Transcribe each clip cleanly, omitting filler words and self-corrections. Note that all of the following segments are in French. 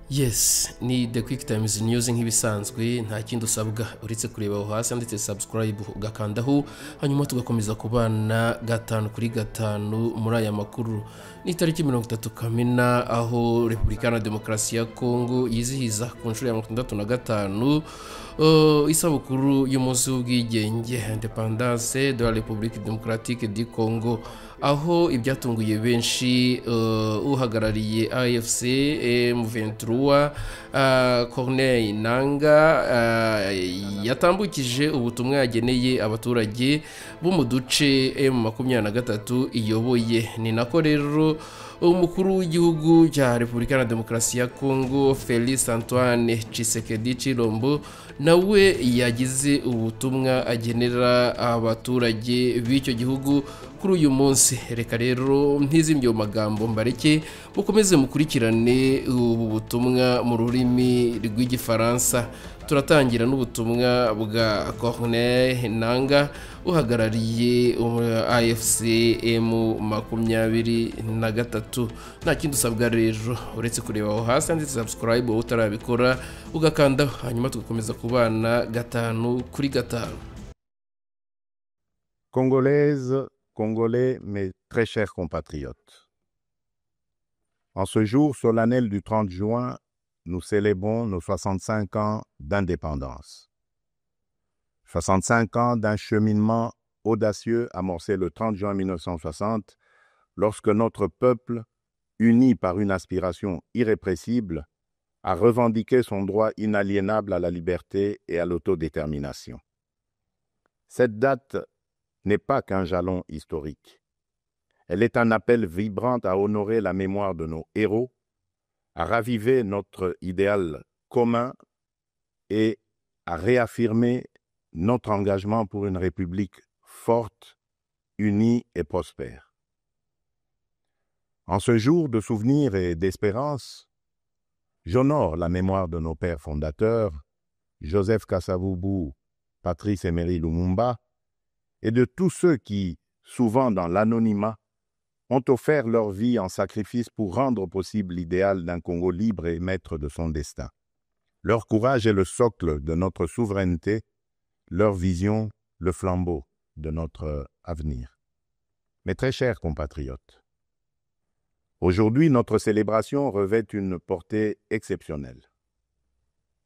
Yes, ni The Quick Times News nk'ibisanzwe, nta kindi usabwa uretse kureba aho hasi handitse subscribe ugakandaho, hanyuma tugakomeza kubana gatanu kuri gatanu muri aya makuru. Ni tariki 30 Kamena, aho Repubulika ya Demokarasi ya Kongo yizihiza ku nshuro ya 65 isabukuru y'umunsi w'ubwigenge, Independance de la République démocratique du Congo, aho ibyatunguye benshi uhagarariye AFC M23 Corneille Nangaa yatambukije ubutumwa yageneye abaturage bo mu duce M23 iyoboye. Ni nako rero umukuru w'igihugu cya Repubulika ya Demokarasi ya Kongo Félix Antoine Tshisekedi Tshilombo nawe yagize ubutumwa agenera abaturage b'icyo gihugu kuri uyu munsi. Reka rero ntizimye mu magambo mbareke mukomeze mukurikirane ubu butumwa mu rurimi rw'igifaransa. Turatangira n'ubutumwa bwa Corneille Nangaa uhagarariye AFC M23. Nta kindi usabwa rero uretse kureba aho hasi handitse subscribe wowe utarabikora ugakanda, hanyuma tugakomeza kubana gatanu kuri gatanu. Congolaises, Congolais, mes très chers compatriotes. En ce jour solennel du 30 juin, nous célébrons nos 65 ans d'indépendance. 65 ans d'un cheminement audacieux amorcé le 30 juin 1960, lorsque notre peuple, uni par une aspiration irrépressible, a revendiqué son droit inaliénable à la liberté et à l'autodétermination. Cette date n'est pas qu'un jalon historique. Elle est un appel vibrant à honorer la mémoire de nos héros, à raviver notre idéal commun et à réaffirmer notre engagement pour une République forte, unie et prospère. En ce jour de souvenir et d'espérance, j'honore la mémoire de nos pères fondateurs, Joseph Kasavubu, Patrice Emery Lumumba, et de tous ceux qui, souvent dans l'anonymat, ont offert leur vie en sacrifice pour rendre possible l'idéal d'un Congo libre et maître de son destin. Leur courage est le socle de notre souveraineté, leur vision, le flambeau de notre avenir. Mes très chers compatriotes, aujourd'hui, notre célébration revêt une portée exceptionnelle.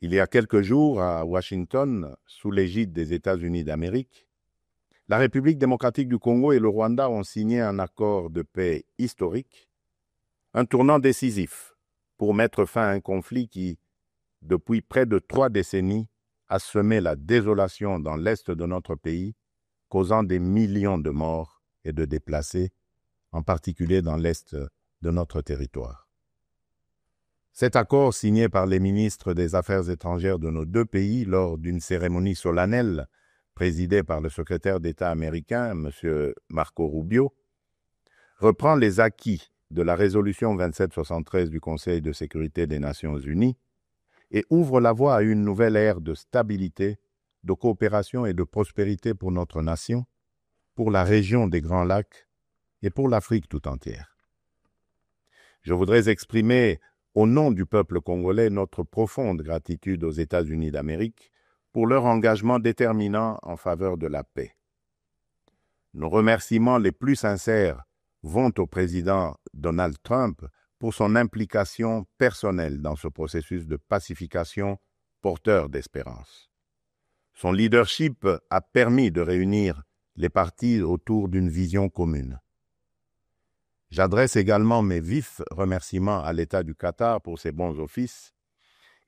Il y a quelques jours, à Washington, sous l'égide des États-Unis d'Amérique, la République démocratique du Congo et le Rwanda ont signé un accord de paix historique, un tournant décisif pour mettre fin à un conflit qui, depuis près de 3 décennies, a semé la désolation dans l'est de notre pays, causant des millions de morts et de déplacés, en particulier dans l'est de notre territoire. Cet accord, signé par les ministres des Affaires étrangères de nos 2 pays lors d'une cérémonie solennelle présidée par le secrétaire d'État américain, M. Marco Rubio, reprend les acquis de la résolution 2773 du Conseil de sécurité des Nations Unies et ouvre la voie à une nouvelle ère de stabilité, de coopération et de prospérité pour notre nation, pour la région des Grands Lacs et pour l'Afrique tout entière. Je voudrais exprimer au nom du peuple congolais notre profonde gratitude aux États-Unis d'Amérique pour leur engagement déterminant en faveur de la paix. Nos remerciements les plus sincères vont au président Donald Trump pour son implication personnelle dans ce processus de pacification porteur d'espérance. Son leadership a permis de réunir les partis autour d'une vision commune. J'adresse également mes vifs remerciements à l'État du Qatar pour ses bons offices,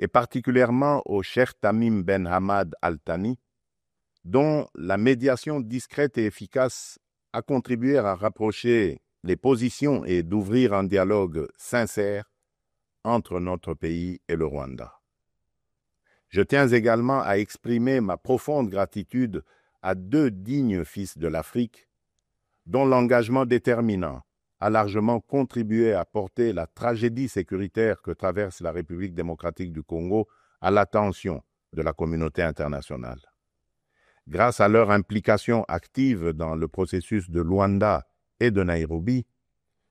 et particulièrement au Cheikh Tamim Ben Hamad Al Thani, dont la médiation discrète et efficace a contribué à rapprocher les positions et d'ouvrir un dialogue sincère entre notre pays et le Rwanda. Je tiens également à exprimer ma profonde gratitude à 2 dignes fils de l'Afrique, dont l'engagement déterminant a largement contribué à porter la tragédie sécuritaire que traverse la République démocratique du Congo à l'attention de la communauté internationale. Grâce à leur implication active dans le processus de Luanda et de Nairobi,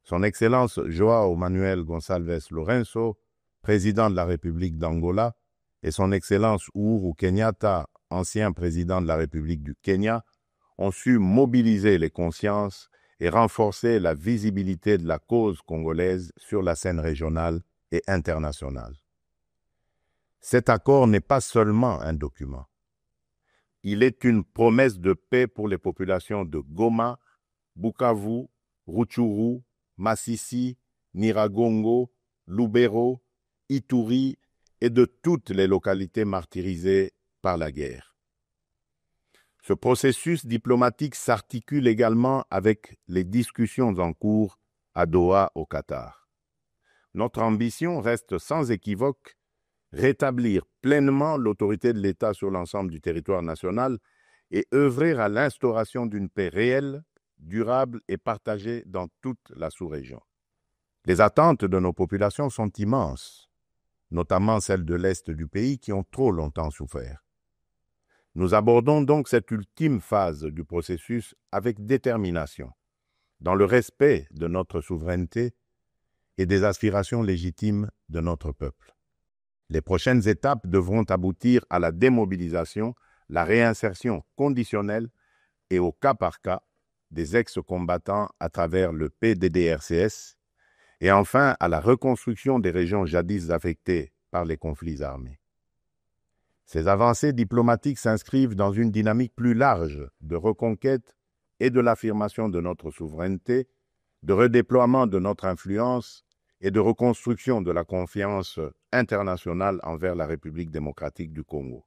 Son Excellence João Manuel Gonçalves Lourenço, président de la République d'Angola, et son Excellence Uhuru Kenyatta, ancien président de la République du Kenya, ont su mobiliser les consciences et renforcer la visibilité de la cause congolaise sur la scène régionale et internationale. Cet accord n'est pas seulement un document. Il est une promesse de paix pour les populations de Goma, Bukavu, Rutshuru, Masisi, Nyiragongo, Lubero, Ituri et de toutes les localités martyrisées par la guerre. Ce processus diplomatique s'articule également avec les discussions en cours à Doha, au Qatar. Notre ambition reste sans équivoque rétablir pleinement l'autorité de l'État sur l'ensemble du territoire national et œuvrer à l'instauration d'une paix réelle, durable et partagée dans toute la sous-région. Les attentes de nos populations sont immenses, notamment celles de l'Est du pays qui ont trop longtemps souffert. Nous abordons donc cette ultime phase du processus avec détermination, dans le respect de notre souveraineté et des aspirations légitimes de notre peuple. Les prochaines étapes devront aboutir à la démobilisation, la réinsertion conditionnelle et au cas par cas des ex-combattants à travers le PDDRCS et enfin à la reconstruction des régions jadis affectées par les conflits armés. Ces avancées diplomatiques s'inscrivent dans une dynamique plus large de reconquête et de l'affirmation de notre souveraineté, de redéploiement de notre influence et de reconstruction de la confiance internationale envers la République démocratique du Congo.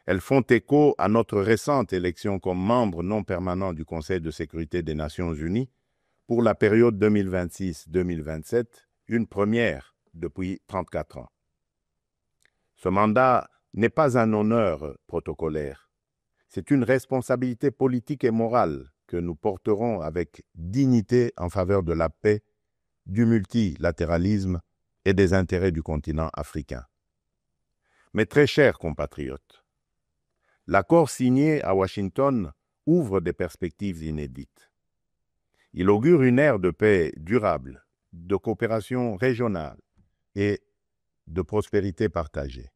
Elles font écho à notre récente élection comme membre non permanent du Conseil de sécurité des Nations Unies pour la période 2026-2027, une première depuis 34 ans. Ce mandat n'est pas un honneur protocolaire, c'est une responsabilité politique et morale que nous porterons avec dignité en faveur de la paix, du multilatéralisme et des intérêts du continent africain. Mes très chers compatriotes, l'accord signé à Washington ouvre des perspectives inédites. Il augure une ère de paix durable, de coopération régionale et de prospérité partagée.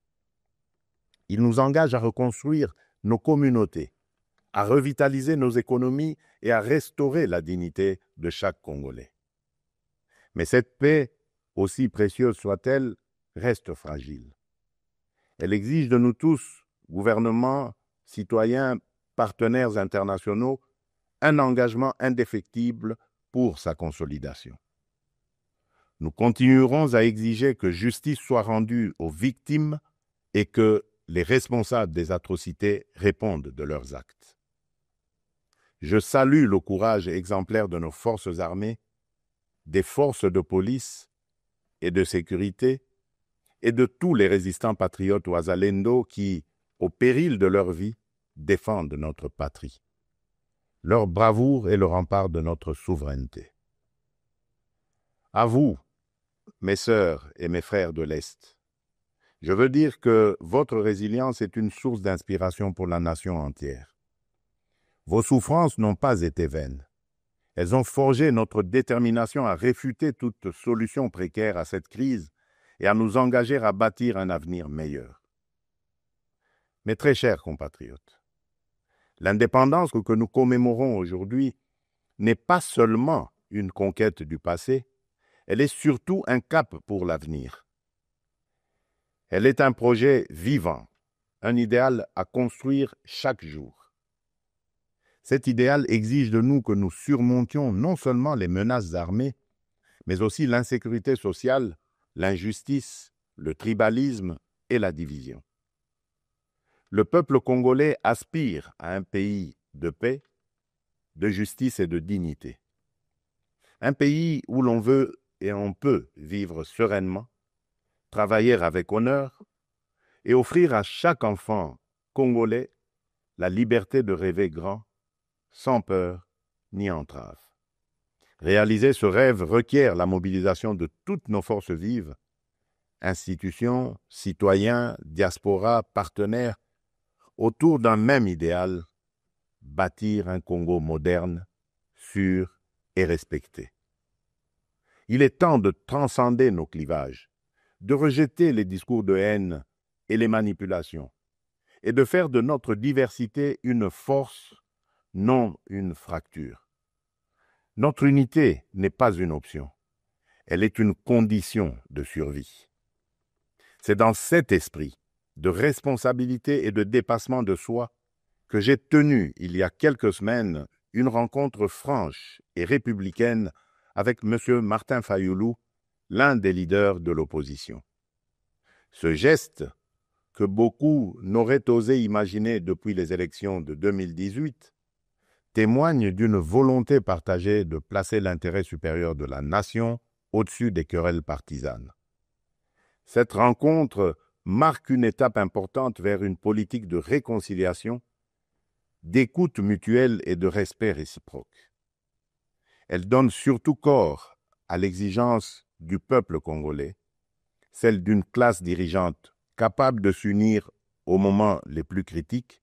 Il nous engage à reconstruire nos communautés, à revitaliser nos économies et à restaurer la dignité de chaque Congolais. Mais cette paix, aussi précieuse soit-elle, reste fragile. Elle exige de nous tous, gouvernements, citoyens, partenaires internationaux, un engagement indéfectible pour sa consolidation. Nous continuerons à exiger que justice soit rendue aux victimes et que les responsables des atrocités répondent de leurs actes. Je salue le courage exemplaire de nos forces armées, des forces de police et de sécurité et de tous les résistants patriotes Wazalendo qui, au péril de leur vie, défendent notre patrie. Leur bravoure est le rempart de notre souveraineté. À vous, mes sœurs et mes frères de l'Est, je veux dire que votre résilience est une source d'inspiration pour la nation entière. Vos souffrances n'ont pas été vaines. Elles ont forgé notre détermination à réfuter toute solution précaire à cette crise et à nous engager à bâtir un avenir meilleur. Mes très chers compatriotes, l'indépendance que nous commémorons aujourd'hui n'est pas seulement une conquête du passé, elle est surtout un cap pour l'avenir. Elle est un projet vivant, un idéal à construire chaque jour. Cet idéal exige de nous que nous surmontions non seulement les menaces armées, mais aussi l'insécurité sociale, l'injustice, le tribalisme et la division. Le peuple congolais aspire à un pays de paix, de justice et de dignité. Un pays où l'on veut et on peut vivre sereinement, travailler avec honneur et offrir à chaque enfant congolais la liberté de rêver grand, sans peur ni entrave. Réaliser ce rêve requiert la mobilisation de toutes nos forces vives, institutions, citoyens, diaspora, partenaires, autour d'un même idéal, bâtir un Congo moderne, sûr et respecté. Il est temps de transcender nos clivages, de rejeter les discours de haine et les manipulations, et de faire de notre diversité une force, non une fracture. Notre unité n'est pas une option, elle est une condition de survie. C'est dans cet esprit de responsabilité et de dépassement de soi que j'ai tenu, il y a quelques semaines, une rencontre franche et républicaine avec M. Martin Fayoulou, l'un des leaders de l'opposition. Ce geste, que beaucoup n'auraient osé imaginer depuis les élections de 2018, témoigne d'une volonté partagée de placer l'intérêt supérieur de la nation au-dessus des querelles partisanes. Cette rencontre marque une étape importante vers une politique de réconciliation, d'écoute mutuelle et de respect réciproque. Elle donne surtout corps à l'exigence du peuple congolais, celle d'une classe dirigeante capable de s'unir aux moments les plus critiques,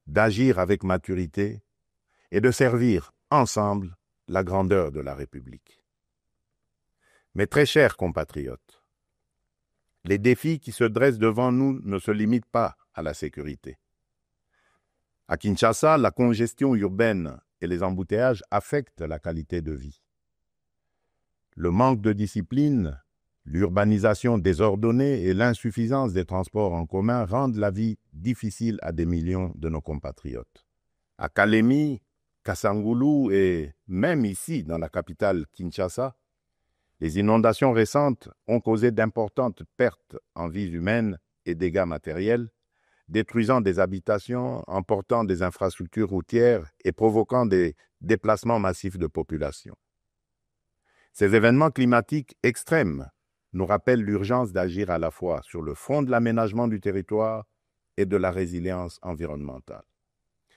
d'agir avec maturité et de servir ensemble la grandeur de la République. Mes très chers compatriotes, les défis qui se dressent devant nous ne se limitent pas à la sécurité. À Kinshasa, la congestion urbaine et les embouteillages affectent la qualité de vie. Le manque de discipline, l'urbanisation désordonnée et l'insuffisance des transports en commun rendent la vie difficile à des millions de nos compatriotes. À Kalemi, Kassangoulou et même ici, dans la capitale Kinshasa, les inondations récentes ont causé d'importantes pertes en vies humaines et dégâts matériels, détruisant des habitations, emportant des infrastructures routières et provoquant des déplacements massifs de population. Ces événements climatiques extrêmes nous rappellent l'urgence d'agir à la fois sur le front de l'aménagement du territoire et de la résilience environnementale.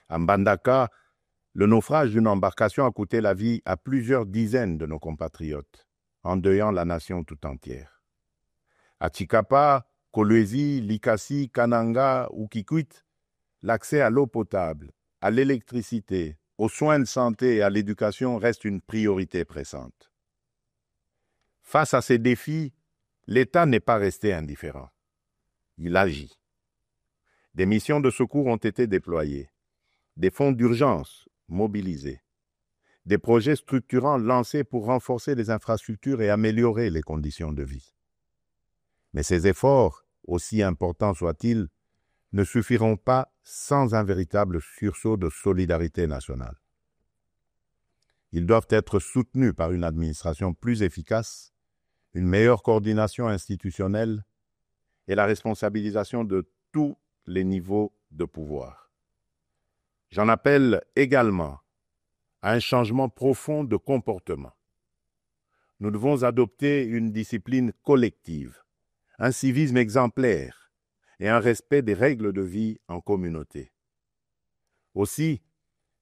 À Mbandaka, le naufrage d'une embarcation a coûté la vie à plusieurs dizaines de nos compatriotes, endeuillant la nation tout entière. À Tshikapa, Kolwezi, Likasi, Kananga ou Kikwit, l'accès à l'eau potable, à l'électricité, aux soins de santé et à l'éducation reste une priorité pressante. Face à ces défis, l'État n'est pas resté indifférent. Il agit. Des missions de secours ont été déployées, des fonds d'urgence mobilisés, des projets structurants lancés pour renforcer les infrastructures et améliorer les conditions de vie. Mais ces efforts, aussi importants soient-ils, ne suffiront pas sans un véritable sursaut de solidarité nationale. Ils doivent être soutenus par une administration plus efficace, une meilleure coordination institutionnelle et la responsabilisation de tous les niveaux de pouvoir. J'en appelle également à un changement profond de comportement. Nous devons adopter une discipline collective, un civisme exemplaire et un respect des règles de vie en communauté. Aussi,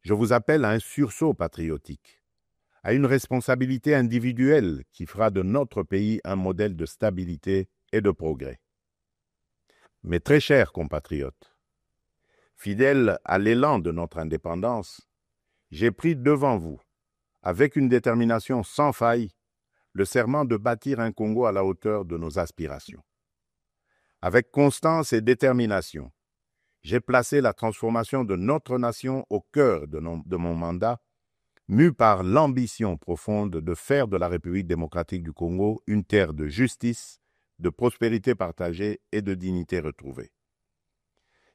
je vous appelle à un sursaut patriotique, à une responsabilité individuelle qui fera de notre pays un modèle de stabilité et de progrès. Mes très chers compatriotes, fidèles à l'élan de notre indépendance, j'ai pris devant vous, avec une détermination sans faille, le serment de bâtir un Congo à la hauteur de nos aspirations. Avec constance et détermination, j'ai placé la transformation de notre nation au cœur de mon mandat, mu par l'ambition profonde de faire de la République démocratique du Congo une terre de justice, de prospérité partagée et de dignité retrouvée.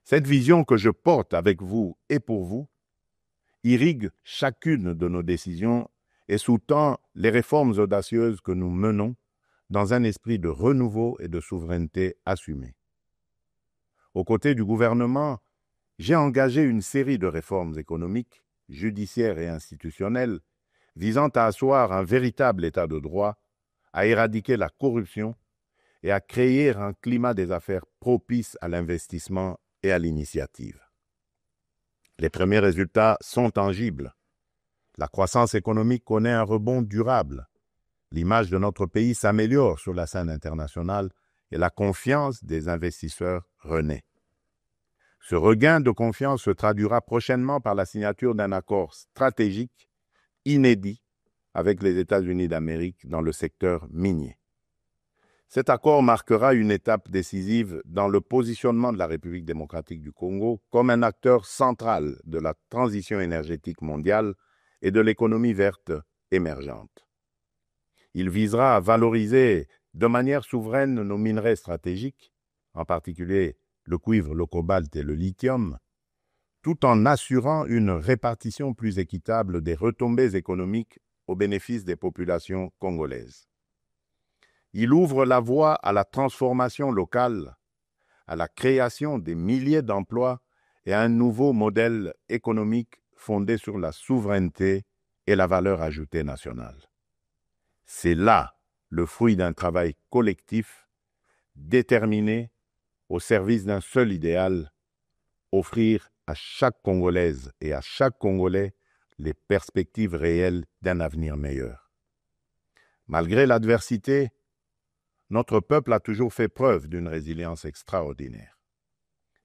Cette vision que je porte avec vous et pour vous irrigue chacune de nos décisions et sous-tend les réformes audacieuses que nous menons dans un esprit de renouveau et de souveraineté assumée. Aux côtés du gouvernement, j'ai engagé une série de réformes économiques, judiciaires et institutionnelles visant à asseoir un véritable état de droit, à éradiquer la corruption et à créer un climat des affaires propice à l'investissement et à l'initiative. Les premiers résultats sont tangibles. La croissance économique connaît un rebond durable. L'image de notre pays s'améliore sur la scène internationale et la confiance des investisseurs renaît. Ce regain de confiance se traduira prochainement par la signature d'un accord stratégique inédit avec les États-Unis d'Amérique dans le secteur minier. Cet accord marquera une étape décisive dans le positionnement de la République démocratique du Congo comme un acteur central de la transition énergétique mondiale et de l'économie verte émergente. Il visera à valoriser de manière souveraine nos minerais stratégiques, en particulier le cuivre, le cobalt et le lithium, tout en assurant une répartition plus équitable des retombées économiques au bénéfice des populations congolaises. Il ouvre la voie à la transformation locale, à la création des milliers d'emplois et à un nouveau modèle économique fondé sur la souveraineté et la valeur ajoutée nationale. C'est là le fruit d'un travail collectif, déterminé, au service d'un seul idéal, offrir à chaque Congolaise et à chaque Congolais les perspectives réelles d'un avenir meilleur. Malgré l'adversité, notre peuple a toujours fait preuve d'une résilience extraordinaire.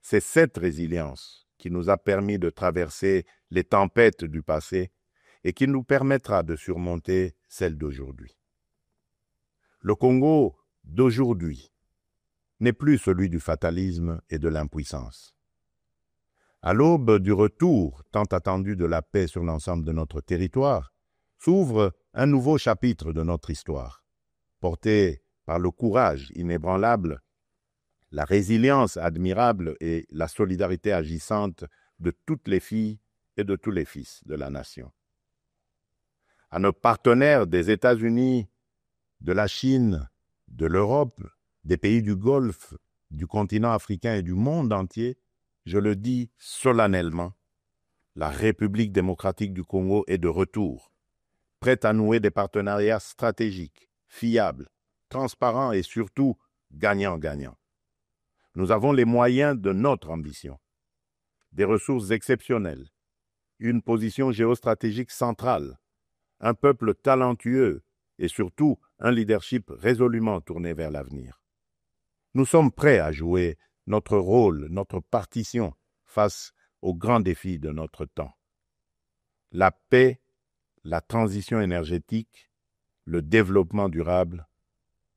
C'est cette résilience qui nous a permis de traverser les tempêtes du passé et qui nous permettra de surmonter celles d'aujourd'hui. Le Congo d'aujourd'hui n'est plus celui du fatalisme et de l'impuissance. À l'aube du retour tant attendu de la paix sur l'ensemble de notre territoire, s'ouvre un nouveau chapitre de notre histoire, porté par le courage inébranlable, la résilience admirable et la solidarité agissante de toutes les filles et de tous les fils de la nation. À nos partenaires des États-Unis, de la Chine, de l'Europe, des pays du Golfe, du continent africain et du monde entier, je le dis solennellement, la République démocratique du Congo est de retour, prête à nouer des partenariats stratégiques, fiables, transparents et surtout gagnant-gagnant. Nous avons les moyens de notre ambition, des ressources exceptionnelles, une position géostratégique centrale, un peuple talentueux et surtout un leadership résolument tourné vers l'avenir. Nous sommes prêts à jouer notre rôle, notre partition face aux grands défis de notre temps. La paix, la transition énergétique, le développement durable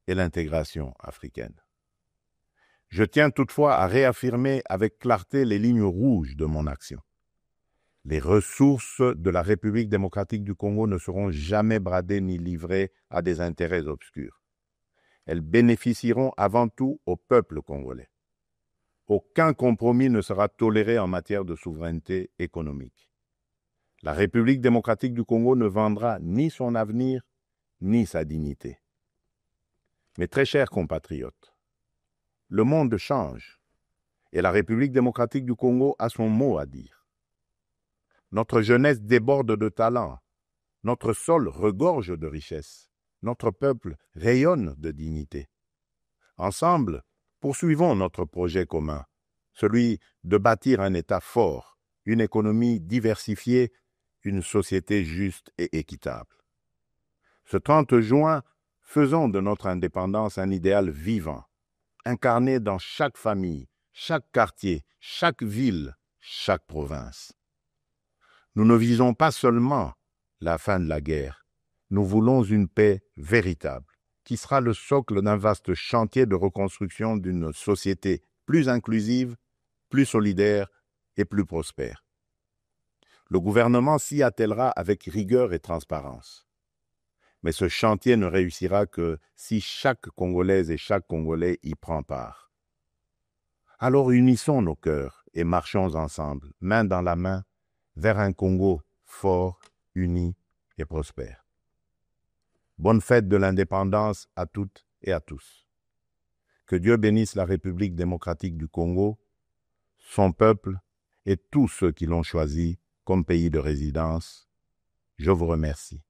et l'intégration africaine. Je tiens toutefois à réaffirmer avec clarté les lignes rouges de mon action. Les ressources de la République démocratique du Congo ne seront jamais bradées ni livrées à des intérêts obscurs. Elles bénéficieront avant tout au peuple congolais. Aucun compromis ne sera toléré en matière de souveraineté économique. La République démocratique du Congo ne vendra ni son avenir, ni sa dignité. Mes très chers compatriotes, le monde change et la République démocratique du Congo a son mot à dire. Notre jeunesse déborde de talent, notre sol regorge de richesses, notre peuple rayonne de dignité. Ensemble, poursuivons notre projet commun, celui de bâtir un État fort, une économie diversifiée, une société juste et équitable. Ce 30 juin, faisons de notre indépendance un idéal vivant, incarné dans chaque famille, chaque quartier, chaque ville, chaque province. Nous ne visons pas seulement la fin de la guerre, nous voulons une paix véritable, qui sera le socle d'un vaste chantier de reconstruction d'une société plus inclusive, plus solidaire et plus prospère. Le gouvernement s'y attellera avec rigueur et transparence. Mais ce chantier ne réussira que si chaque Congolaise et chaque Congolais y prend part. Alors unissons nos cœurs et marchons ensemble, main dans la main, vers un Congo fort, uni et prospère. Bonne fête de l'indépendance à toutes et à tous. Que Dieu bénisse la République démocratique du Congo, son peuple et tous ceux qui l'ont choisi comme pays de résidence. Je vous remercie.